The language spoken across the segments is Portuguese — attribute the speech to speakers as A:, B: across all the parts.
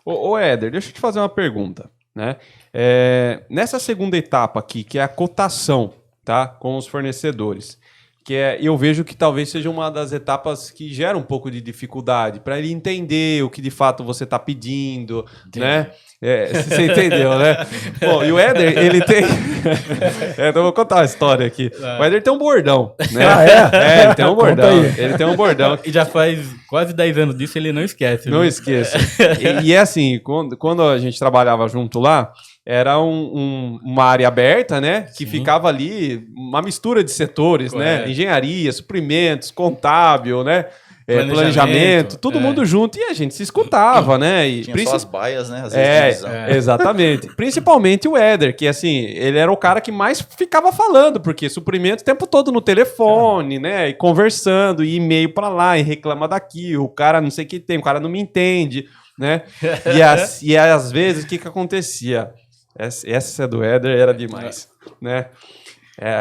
A: Ô Éder, deixa eu te fazer uma pergunta, né? Nessa segunda etapa aqui, que é a cotação, tá? Com os fornecedores, eu vejo que talvez seja uma das etapas que gera um pouco de dificuldade para ele entender o que de fato você está pedindo, né? Você entendeu, né? Bom, e o Éder, ele tem... então eu vou contar uma história aqui. O Éder tem um bordão, né? Ele tem um bordão. Ele tem um bordão.
B: E já faz quase 10 anos disso, ele não esquece.
A: Não esqueça. E é assim, quando a gente trabalhava junto lá, era uma área aberta, né? Que ficava ali uma mistura de setores, né? Engenharia, suprimentos, contábil, né? Planejamento, todo mundo junto, e a gente se escutava, né? E
C: tinha só as baias, né? Às vezes
A: exatamente. Principalmente o Éder, que assim, ele era o cara que mais ficava falando, porque suprimento o tempo todo no telefone, né? E conversando, e e-mail pra lá, e reclama daqui, o cara não sei o que tem, o cara não me entende, né? E às vezes, o que acontecia? Essa do Éder era demais, né?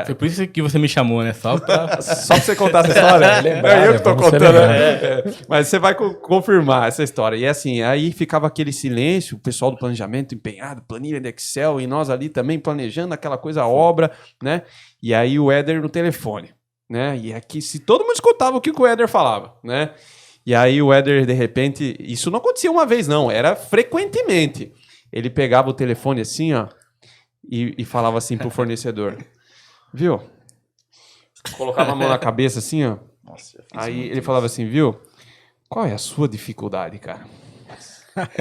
B: Foi por isso que você me chamou, né? Só pra
A: você contar essa história? É eu que tô contando. Mas você vai confirmar essa história. E assim, aí ficava aquele silêncio, o pessoal do planejamento empenhado, planilha de Excel, e nós ali também planejando aquela coisa, obra, né? E aí o Éder no telefone, né? E aqui, se todo mundo escutava o que o Éder falava, né? E aí o Éder, de repente, isso não acontecia uma vez, não, era frequentemente. Ele pegava o telefone assim, ó, e falava assim pro fornecedor... Viu? Colocava a mão na cabeça assim, ó.
C: Nossa,
A: aí ele falava assim, viu? Qual é a sua dificuldade, cara?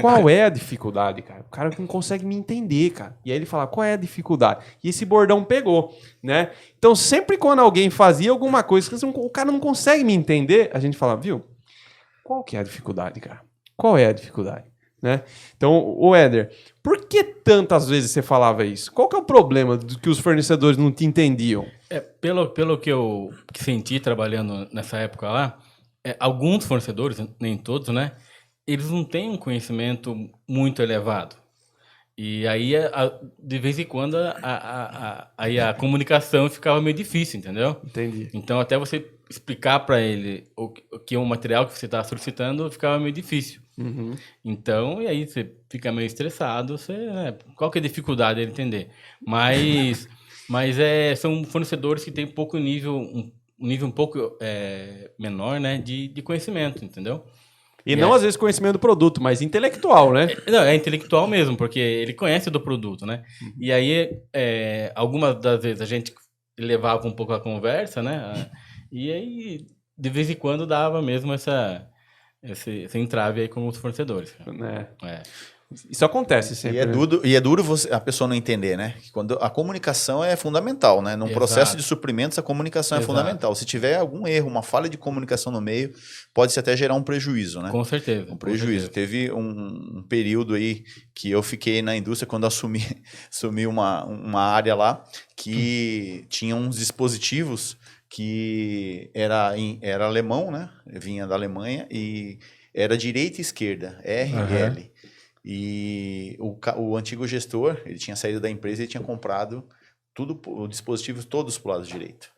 A: Qual é a dificuldade, cara? O cara não consegue me entender, cara. E aí ele fala, qual é a dificuldade? E esse bordão pegou, né? Então, sempre quando alguém fazia alguma coisa que o cara não consegue me entender, a gente fala, viu? Qual que é a dificuldade, cara? Qual é a dificuldade? Né? Então, o Éder, por que tantas vezes você falava isso? Qual que é o problema do que os fornecedores não te entendiam?
B: Pelo que eu senti trabalhando nessa época lá, alguns fornecedores, nem todos, né? Eles não têm um conhecimento muito elevado. E aí, de vez em quando, aí a comunicação ficava meio difícil, entendeu?
A: Entendi.
B: Então, até você explicar para ele o que é o material que você está solicitando ficava meio difícil.
A: Uhum.
B: Então, e aí você fica meio estressado, qual que é a dificuldade dele entender? Mas são fornecedores que têm pouco nível, um nível um pouco menor, né, de conhecimento, entendeu?
A: E não, às vezes, conhecimento do produto, mas intelectual, né?
B: Não, é intelectual mesmo, porque ele conhece do produto, né? Uhum. E aí, algumas das vezes a gente levava um pouco a conversa, né? E aí, de vez em quando, dava mesmo esse entrave aí com os fornecedores.
A: Isso acontece sempre.
C: E é duro a pessoa não entender, né? Quando a comunicação é fundamental, né? Num processo de suprimentos, a comunicação é fundamental. Se tiver algum erro, uma falha de comunicação no meio, pode até gerar um prejuízo, né?
B: Com certeza.
C: Um prejuízo. Teve um período aí que eu fiquei na indústria quando assumi uma área lá que tinha uns dispositivos que era alemão, né? Vinha da Alemanha e era direita e esquerda, RL. Uhum. E o antigo gestor, ele tinha saído da empresa e tinha comprado os dispositivos todos pro lado direito.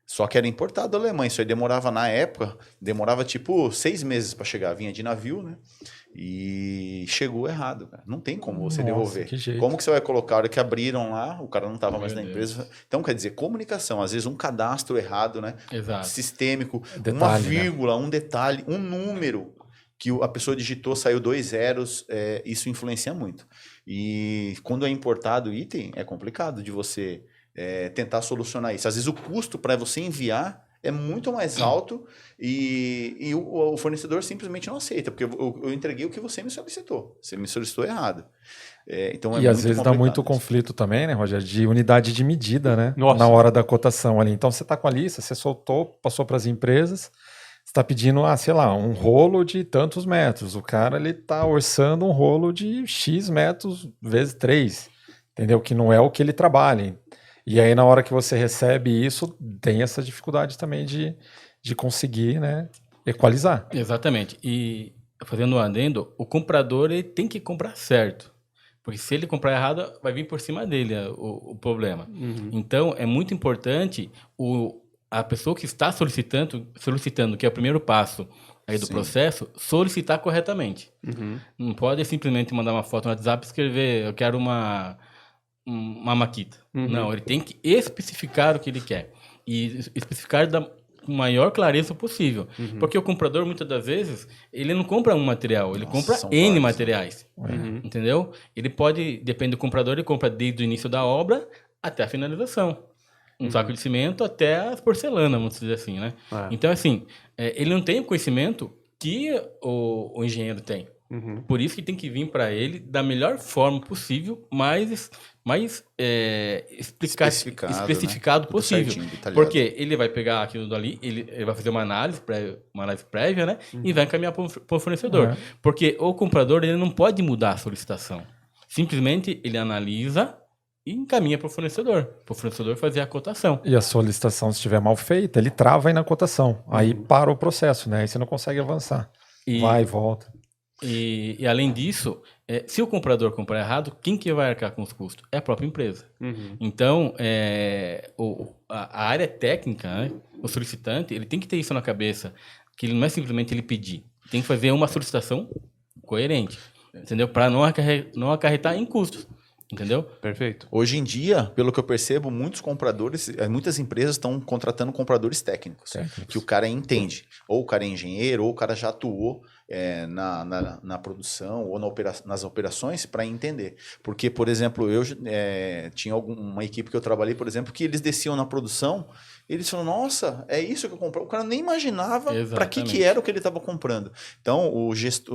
C: Só que era importado da Alemanha. Isso aí demorava tipo 6 meses para chegar. Vinha de navio, né? E chegou errado, cara. Não tem como você devolver. Como que você vai colocar? A hora que abriram lá, o cara não estava mais na empresa. Então, quer dizer, comunicação. Às vezes um cadastro errado, né?
B: Exato.
C: Sistêmico, uma vírgula, né? Um detalhe, um número que a pessoa digitou, saiu 2 zeros, isso influencia muito. E quando é importado o item, é complicado de você tentar solucionar isso. Às vezes o custo para você enviar é muito mais alto e o fornecedor simplesmente não aceita, porque eu entreguei o que você me solicitou. Você me solicitou errado. Então
D: e às vezes dá muito conflito também, né, Rogério, de unidade de medida, né? Na hora da cotação ali. Então você está com a lista, você soltou, passou para as empresas, você está pedindo, sei lá, um rolo de tantos metros. O cara ele está orçando um rolo de X metros vezes 3, entendeu? Que não é o que ele trabalha. E aí, na hora que você recebe isso, tem essa dificuldade também de conseguir, né, equalizar.
B: Exatamente. E, fazendo um adendo, o comprador ele tem que comprar certo. Porque se ele comprar errado, vai vir por cima dele o problema. Uhum. Então, é muito importante a pessoa que está solicitando, que é o primeiro passo, aí do processo, solicitar corretamente. Não pode simplesmente mandar uma foto no WhatsApp e escrever, eu quero uma maquita. Não, ele tem que especificar o que ele quer. E especificar da maior clareza possível. Porque o comprador, muitas das vezes, ele não compra um material, ele compra N materiais. Entendeu? Ele pode, depende do comprador, ele compra desde o início da obra até a finalização. Um saco de cimento até as porcelanas, vamos dizer assim, né? Então, assim, ele não tem o conhecimento que o engenheiro tem. Por isso que tem que vir para ele da melhor forma possível, mais especificado
C: né?
B: possível.
C: Certinho,
B: porque ele vai pegar aquilo dali, ele vai fazer uma análise prévia, né? E vai encaminhar para o fornecedor. Porque o comprador ele não pode mudar a solicitação. Simplesmente ele analisa e encaminha para o fornecedor fazer a cotação.
D: E a solicitação, se estiver mal feita, ele trava aí na cotação. Aí para o processo, né? Aí você não consegue avançar. Vai e volta.
B: E além disso, se o comprador comprar errado, quem que vai arcar com os custos? É a própria empresa. Então, a área técnica, né, o solicitante, ele tem que ter isso na cabeça, que ele não é simplesmente ele pedir. Tem que fazer uma solicitação coerente, entendeu? Para não acarretar em custos. Entendeu?
A: Perfeito.
C: Hoje em dia, pelo que eu percebo, muitas empresas estão contratando compradores técnicos, que o cara entende. Ou o cara é engenheiro, ou o cara já atuou na produção ou nas operações para entender. Porque, por exemplo, eu tinha uma equipe que eu trabalhei, por exemplo, que eles desciam na produção, eles falaram, nossa, é isso que eu comprei. O cara nem imaginava para que era o que ele estava comprando. Então,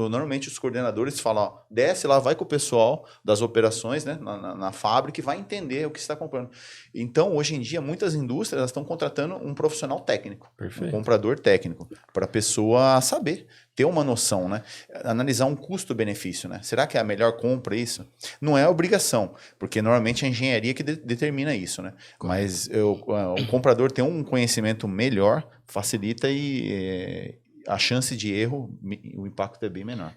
C: normalmente os coordenadores falam, ó, desce lá, vai com o pessoal das operações, né, na fábrica e vai entender o que você está comprando. Então, hoje em dia, muitas indústrias estão contratando um profissional técnico, um comprador técnico, para a pessoa saber, ter uma noção, né? Analisar um custo-benefício, né? Será que é a melhor compra isso? Não é obrigação, porque normalmente é a engenharia que determina isso, né? Mas o comprador ter um conhecimento melhor facilita e a chance de erro, o impacto é bem menor.